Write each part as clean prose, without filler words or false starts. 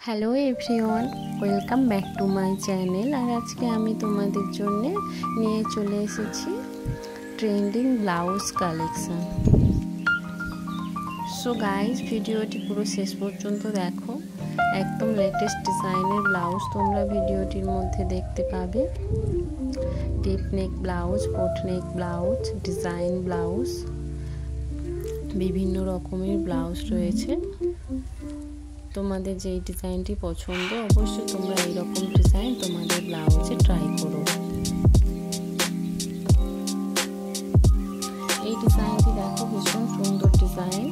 Hello everyone, welcome back to my channel. আর আজকে আমি তোমাদের জন্য নিয়ে চলে এসেছি trending blouse collection. So guys, ভিডিওটি পুরো শেষ পর্যন্ত দেখো। একদম লেটেস্ট ডিজাইনের ব্লাউজ তোমরা ভিডিওটির মধ্যে দেখতে পাবে। ডিপ নেক ব্লাউজ, বোট নেক ব্লাউজ, ডিজাইন ব্লাউজ, বিভিন্ন রকমের ব্লাউজ রয়েছে। তোমাদের যেই ডিজাইনটি পছন্দ অবশ্যই তোমরা এইরকম ডিজাইন তোমাদের ব্লাউজে ট্রাই করো। এই ডিজাইনটি দেখো, ভীষণ সুন্দর ডিজাইন।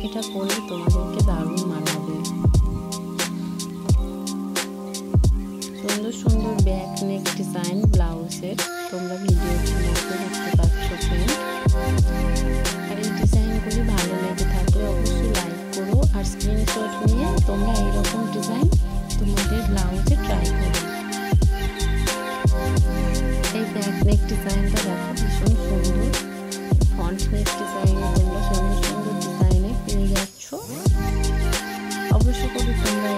এটা পরলে তোমাদেরকে দারুণ মানাবে। সুন্দর সুন্দর ব্যাক নেক ডিজাইন ব্লাউজের তোমরা ভিডিওটির মধ্যে দেখতে পাচ্ছ ফ্রেন্ড। আর এই ডিজাইনগুলি ভালো লেগে থাকলে অবশ্যই লাইক করো আর স্ক্রিনশট নিয়ে তোমরা এইরকম ডিজাইন তোমাদের ব্লাউজে ট্রাই করো। এই ব্যাক নেক ডিজাইনটা দেখো, ভীষণ সুন্দর। ফ্রন্ট নেক ডিজাইনে তোমরা সুন্দর সুন্দর ডিজাইনে পেয়ে যাচ্ছ। অবশ্যই করে তোমরা